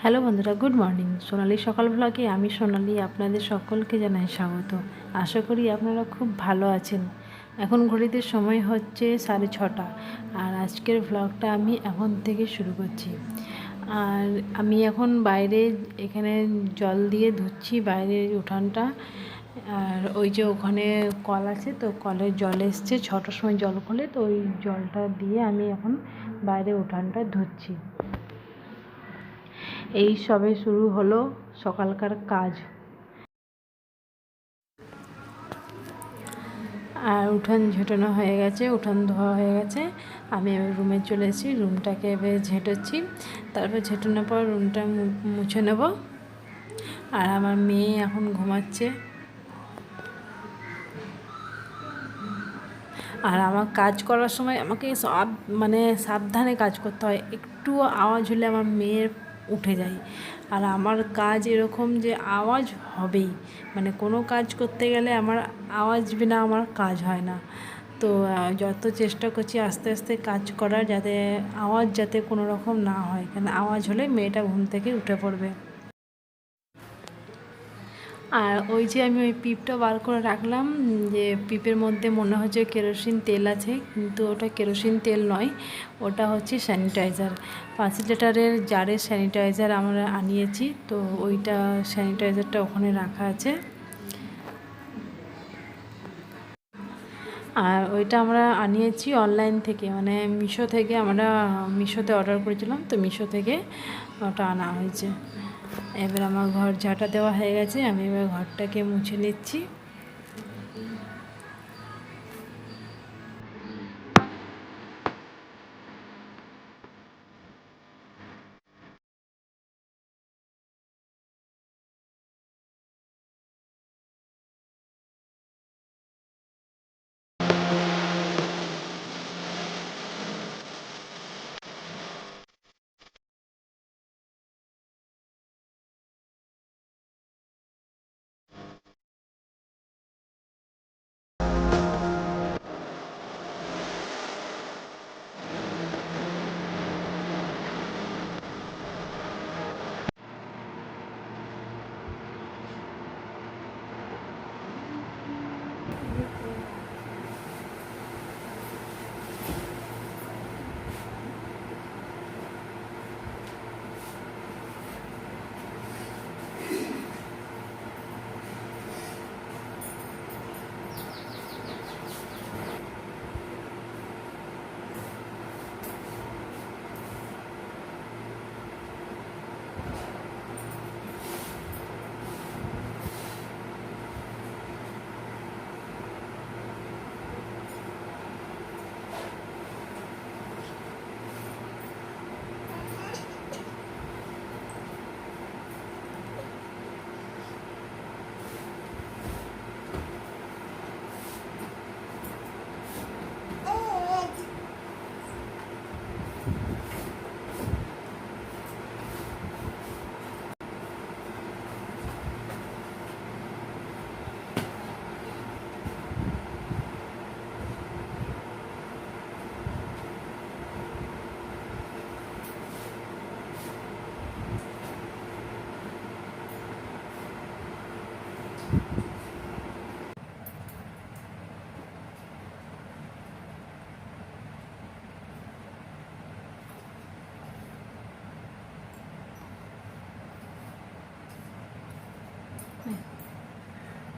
Hello বন্ধুরা, good morning. সোনালি সকাল ব্লগে আমি সোনালি আপনাদের সকলকে জানাই স্বাগত। আশা করি আপনারা খুব ভালো আছেন। এখন ঘড়িতে সময় হচ্ছে 6:30 আর আজকের ব্লগটা আমি এখন থেকে শুরু করছি। আর আমি এখন বাইরে এখানে জল দিয়ে ধুচ্ছি বাইরের উঠানটা। আর ওই যে ওখানে কল আছে, তো কলের জল এসছে, 6টার সময় জল খোলে, তো ওই জলটা দিয়ে আমি এখন বাইরে উঠানটা ধুচ্ছি। এই সবে শুরু হলো সকালকার কাজ। আর উঠান ঝেঁটানো হয়ে গেছে, উঠান ধোয়া হয়ে গেছে। আমি এবার রুমে চলে এসেছি, রুমটাকে এবার ঝেঁটোচ্ছি। তারপর ঝেঁটানোর পর রুমটা মুছে নেব। আর আমার মেয়ে এখন ঘুমাচ্ছে। আর আমার কাজ করার সময় আমাকে সাবধানে কাজ করতে হয়। একটু আওয়াজ হলে আমার মেয়ের উঠে যায়। আর আমার কাজ এরকম যে আওয়াজ হবেই, কোনো কাজ করতে গেলে আমার আওয়াজ বিনা আমার কাজ হয় না। তো যত চেষ্টা করছি আস্তে আস্তে কাজ করার, যাতে কোনো রকম না হয়, কেন আওয়াজ হলে মেয়েটা ঘুম থেকে উঠে পড়বে। আর ওই যে আমি ওই পিপটা বার করে রাখলাম, যে পিপের মধ্যে মনে হচ্ছে কেরোসিন তেল আছে, কিন্তু ওটা কেরোসিন তেল নয়, ওটা হচ্ছে স্যানিটাইজার। 5 লিটারের জারের স্যানিটাইজার আমরা আনিয়েছি, তো ওইটা স্যানিটাইজারটা ওখানে রাখা আছে। আর ওইটা আমরা আনিয়েছি অনলাইন থেকে, মিশো থেকে। আমরা মিশোতে অর্ডার করেছিলাম, তো মিশো থেকে ওটা আনা হয়েছে। এবার আমার ঘর ঝাঁটা দেওয়া হয়ে গেছে, আমি এবার ঘরটাকে মুছে নিচ্ছি।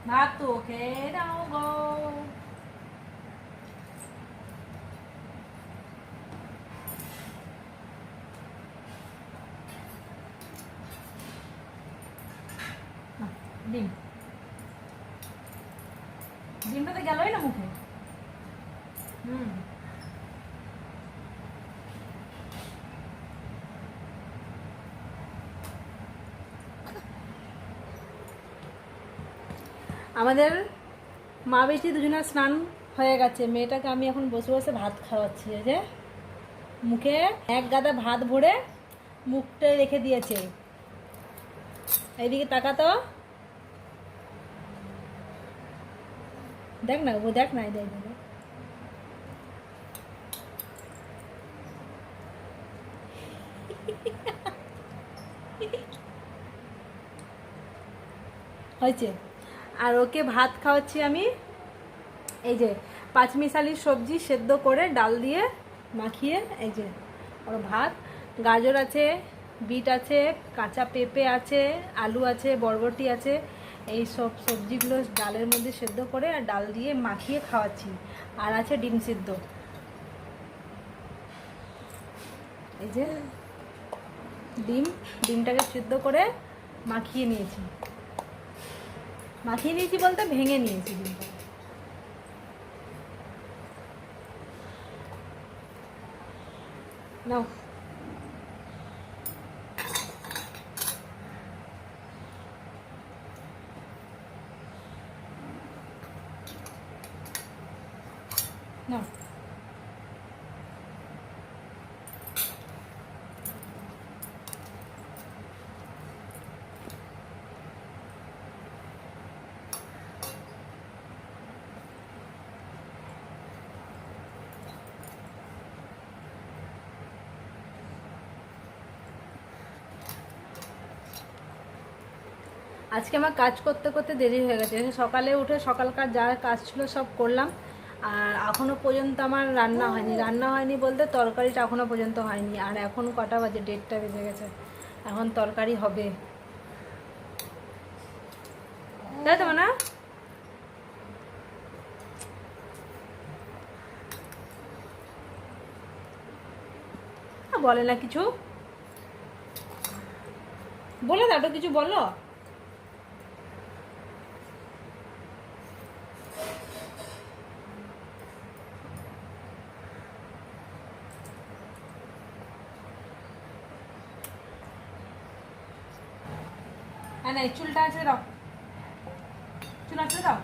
ভাত তো খেয়ে নাও গো। ডিম ডিমটা তো গেলই না মুখে। আমাদের মা বেশি দুজনের স্নান হয়ে গেছে। মেয়েটাকে আমি এখন বসে বসে ভাত খাওয়াচ্ছি। যে মুখে এক গাদা ভাত ভরে মুখটা রেখে দিয়েছে। এইদিকে তাকা তো, দেখ না, ও দেখ না, দেখ দেখ। হয়েছে। আর ওকে ভাত খাওয়াচ্ছি আমি, এই যে পাঁচমিশালি সবজি সেদ্ধ করে ডাল দিয়ে মাখিয়ে, এই যে ওর ভাত, গাজর আছে, বিট আছে, কাঁচা পেঁপে আছে, আলু আছে, বরবটি আছে, এই সব সবজিগুলো ডালের মধ্যে সেদ্ধ করে আর ডাল দিয়ে মাখিয়ে খাওয়াচ্ছি। আর আছে ডিম সিদ্ধ, এই যে ডিমটাকে সিদ্ধ করে মাখিয়ে নিয়েছি বলতে ভেঙে নিয়েছি ডিমটা। নাও, নাও। আজকে আমার কাজ করতে করতে দেরি হয়ে গেছে। সকালে উঠে সকালকার যা কাজ ছিল সব করলাম, আর এখনও পর্যন্ত আমার রান্না হয়নি বলতে তরকারিটা এখনও পর্যন্ত হয়নি। আর এখন কটা বাজে, 1:30 বেজে গেছে, এখন তরকারি হবে, তাই তো না? বলে না কিছু, বলে দাও তো, কিছু বলো। হ্যাঁ, এই চুলটা আছে দাও, চুল আছে দাও।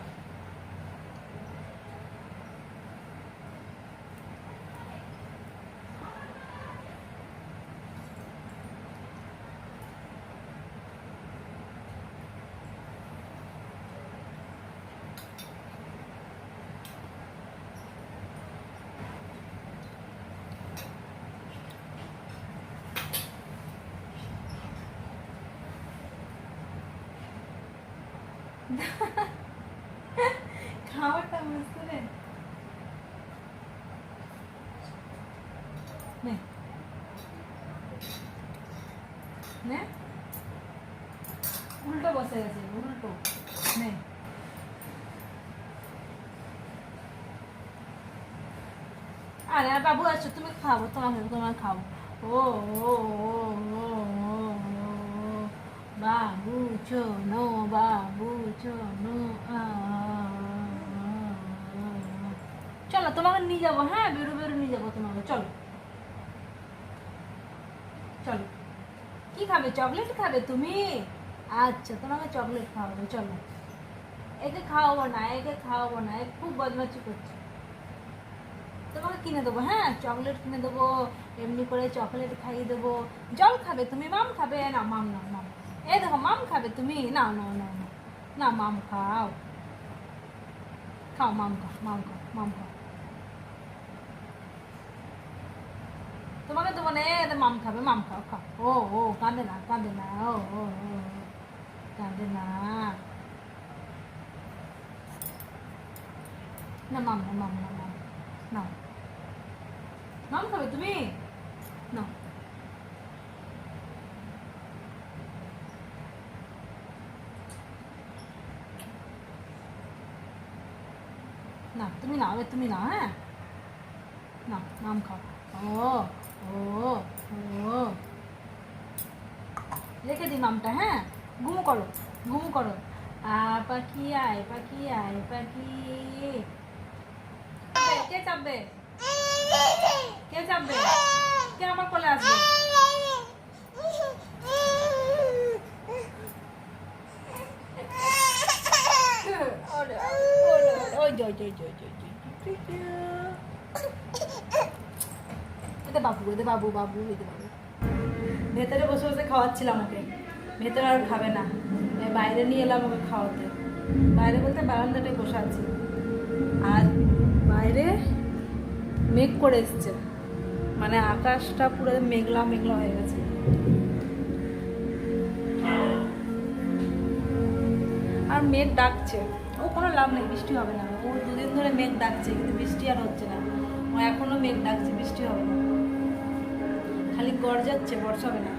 খাবারটা বুঝতে নে, উল্টো বসে গেছে, উল্টো নে। আরে আর বাবু আছো, তুমি খাবো, তোমার খাবো। ও ও ও ও বাবু চলো, বাবু চলো, চলো তোমাকে নিয়ে যাবো। হ্যাঁ, বেরো নিয়ে যাবো তোমাকে, চলো চলো। কি খাবে, চকলেট খাবে তুমি? আচ্ছা, তোমাকে চকলেট খাওয়াবো, চলো। একে খাওয়াবো না, এ খুব বদমাশি করছে। তোমাকে কিনে দেবো, হ্যাঁ, চকলেট কিনে দেবো, এমনি করে চকলেট খাইয়ে দেবো। জল খাবে তুমি? মাম খাবে? না, মাম না, মাম। এই দেখো, মাম খাবে তুমি? না না না না না, মাম খাও, খাও, মাম খাও, মাম খাও। তোমাকে দেবো না, মাম খাবে, মাম খাও, খাও। ও কাঁদে না, ও ও ও কাঁদে না, না মাম না, মাম না, মাম না, মাম খাবে তুমি? না, না তুমি নাও, তুমি নাও, হ্যাঁ, না, মাম খাও। ও ও ও রেখে দিই মামটা, হ্যাঁ, ঘুমু করো। পাখি আয়, পাখি আয়, পাখি। কে চাপবে, কে আমার কোলে আসবে? বাবু ভেতরে বসে বসে খাওয়াচ্ছিলাম ওকে, ভেতরে আর খাবে না, বাইরে নিয়ে এলাম ওকে খাওয়াতে। বাইরে বলতে বারান্দাটায় বসে আছি, আর বাইরে মেঘ করে এসছে, মানে আকাশটা পুরো মেঘলা মেঘলা হয়ে গেছে। আর আর মেঘ ডাকছে, ও কোনো লাভ নেই, বৃষ্টি হবে না। ও দুদিন ধরে মেঘ ডাকছে কিন্তু বৃষ্টি আর হচ্ছে না। ও এখনো মেঘ ডাকছে, বৃষ্টি হবে না, খালি গর্জাচ্ছে, বর্ষা হবে না।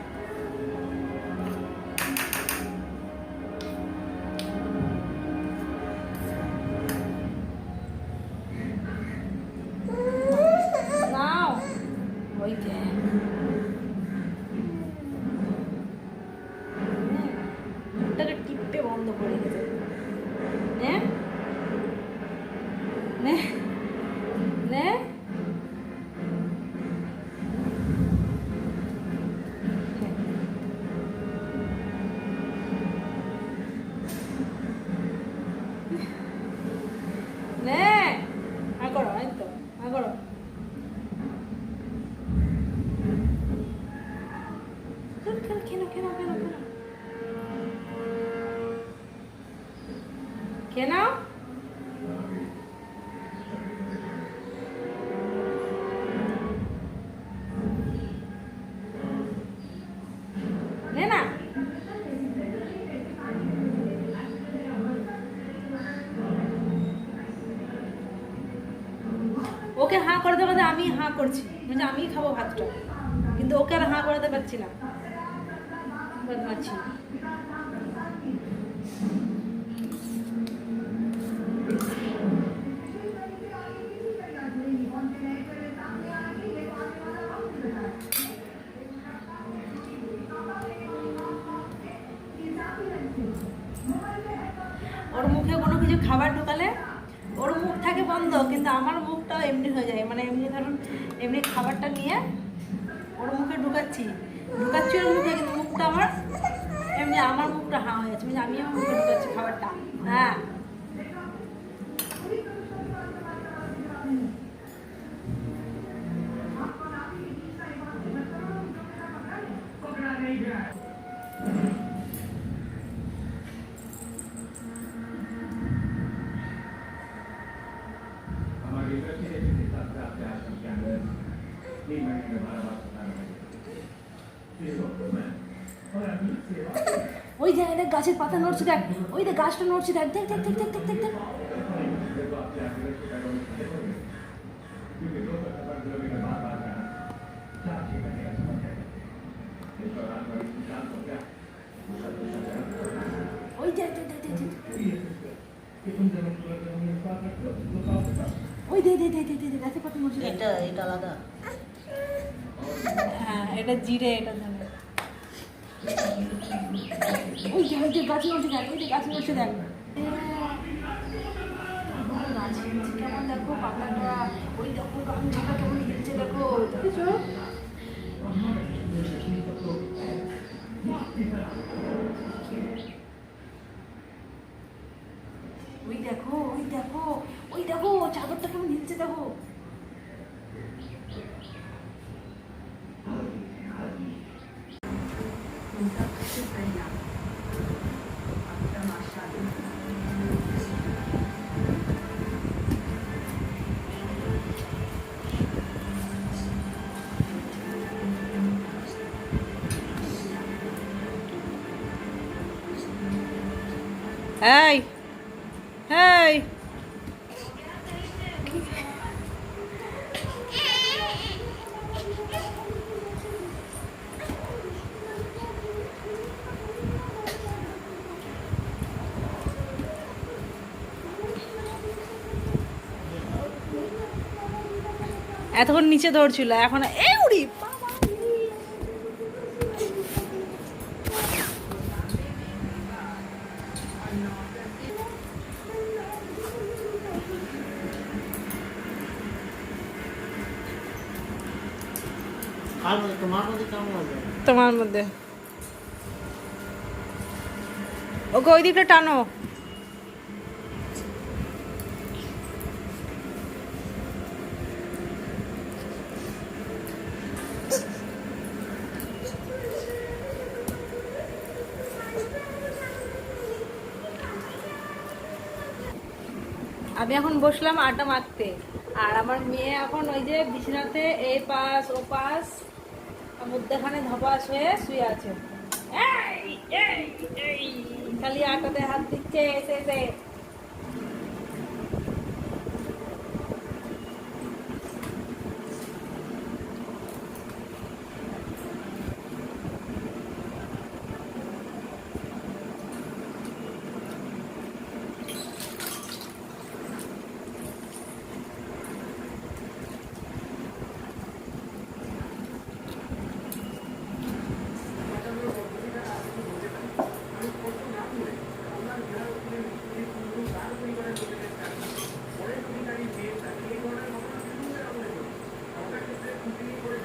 নাও ওই যে ওটাকে টিপে বন্ধ করে গেছে। নে নে নে নে হ্যাঁ করো, এই তো হ্যাঁ করো। খেলো খেলো খেলো খেলো খেয়ে নাও। নে না ওকে হাঁ করাতে পারতে আমি হাঁ করছি, মানে আমি খাবো ভাতটা, কিন্তু ওকে আর হাঁ করাতে পারছি না, বদমাচ্ছি। ওর মুখে কোনো কিছু খাবার ঢোকালে ওর মুখ থাকে বন্ধ, কিন্তু আমার মুখটা এমনি হয়ে যায়, মানে এমনি ধরুন এমনি খাবারটা নিয়ে ওর মুখে ঢুকাচ্ছি ওর মুখে, কিন্তু মুখটা আমার এমনি, আমার মুখটা হাঁ হয়ে যাচ্ছে, মানে আমি আমার মুখে ঢুকাচ্ছি খাবারটা। হ্যাঁ ওই যে দেখ গাছের পাতা নড়ছে, দেখ ওই দেখ গাছটা নড়ছে, দেখ দেখ দেখ দেখ দেখ দেখ দেখ দেখ। ওই দেখ দেখ দেখ দেখ ওই দে দে দে দে দে গাছের পাতা নড়ছে, এটা এটা আলাদা। হ্যাঁ এটা জিরে, এটা ধরে ওই যে গাছ নড়ছে, দেখ ওই যে গাছ নড়ছে, দেখ কেমন দেখো পাতাটা, ওই দেখো গামছাটা কেমন হিলছে, দেখো দেখেছো? ওই দেখো ওই দেখো ওই দেখো চাদরটা কেমন হিলছে, দেখো। এই এই এতক্ষণ নিচে ধরছিল, এখন এই উড়ি তোমার মধ্যে ওকে ওই দিকটা টানো। আমি এখন বসলাম আটা মাখতে, আর আমার মেয়ে এখন ওই যে বিছানাতে এই পাশ ও পাশ মধ্যখানে ধপাস হয়ে শুয়ে আছে। খালি আটাতে হাত দিচ্ছে এসে এসে।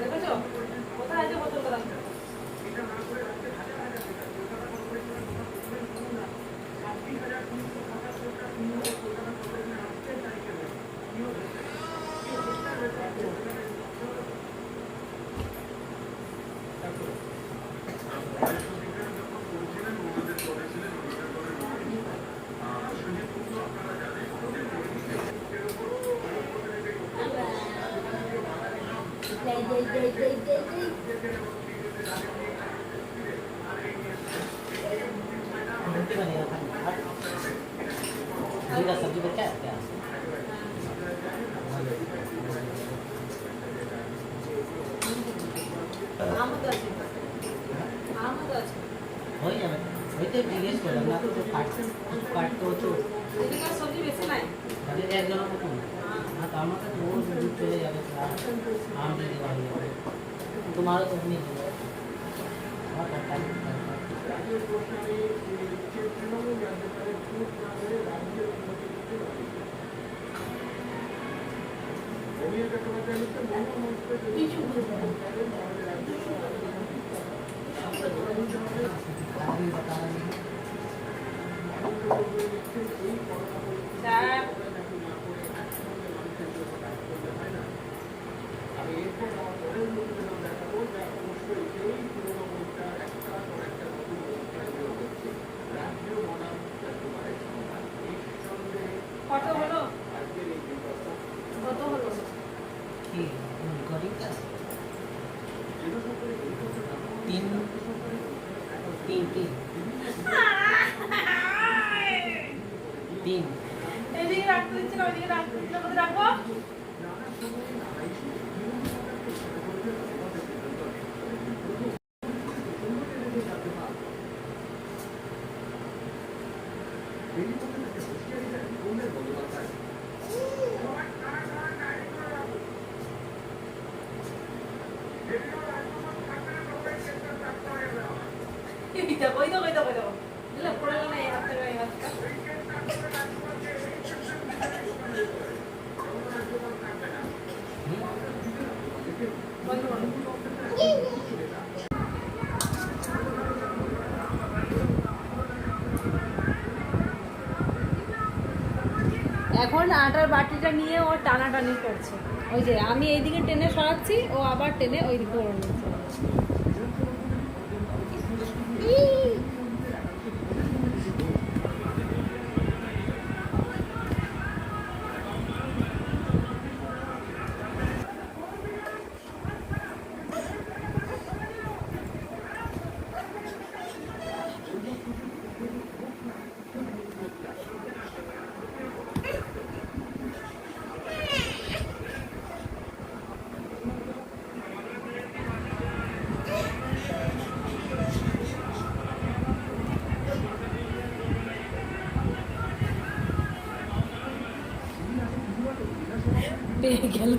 দেখেছো কোথায় আছে বোতলটা রাখো। रोटी बनेगा खाली का सब्जी बचा है क्या हो যাবে ওইটাই জিজ্ঞেস করলাম না তো কাটতে হতো এদিকে সবজি বেশি নাই তাহলে একজনের মতো हाँ तो আমাকে তো वो दूध चले যাবে आम दे देगा तुम्हारा तो नहीं है बहुत अच्छा কত হলো কত হলো কি গরিবটা তিন তিন তিন তিন এদিকে রাখতে দিচ্ছি না ওইদিকে রাখতে দিচ্ছি না কোথায় রাখবো দেখো ওই দেখো ওই দেখো ওই দেখো দিলে পড়ে গেল না এই হাতটা এই হাতটা বন্ধ করো এখন আটার বাটিটা নিয়ে ও টানাটানি করছে ওই যে আমি এইদিকে টেনে সরাচ্ছি ও আবার টেনে ওই দিকে ওর নিচ্ছে পেয়ে গেল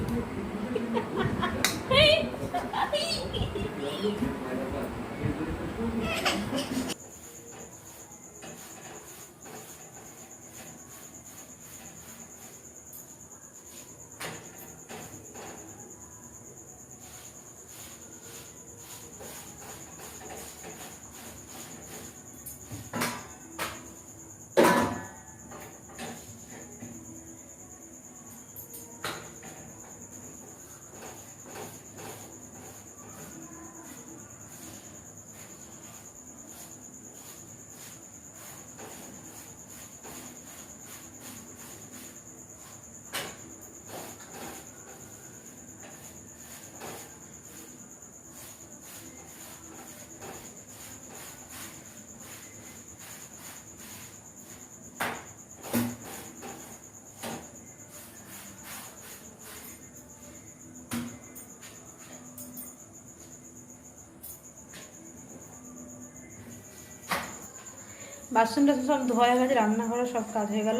বাসন টাসন সব ধোয়া হয়ে গেছে, রান্নাঘরে সব কাজ হয়ে গেল।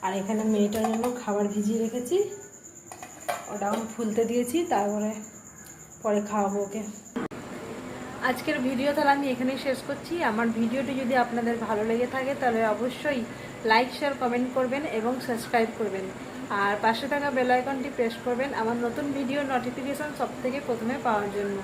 আর এখানে মেয়েটার জন্য খাবার ভিজিয়ে রেখেছি, ওটা এখন ফুলতে দিয়েছি, তারপরে পরে খাওয়াবো ওকে। আজকের ভিডিও তাহলে আমি এখানেই শেষ করছি। আমার ভিডিওটি যদি আপনাদের ভালো লেগে থাকে তাহলে অবশ্যই লাইক শেয়ার কমেন্ট করবেন এবং সাবস্ক্রাইব করবেন। আর পাশে থাকা বেল আইকনটি প্রেস করবেন আমার নতুন ভিডিও নোটিফিকেশন সবথেকে প্রথমে পাওয়ার জন্য।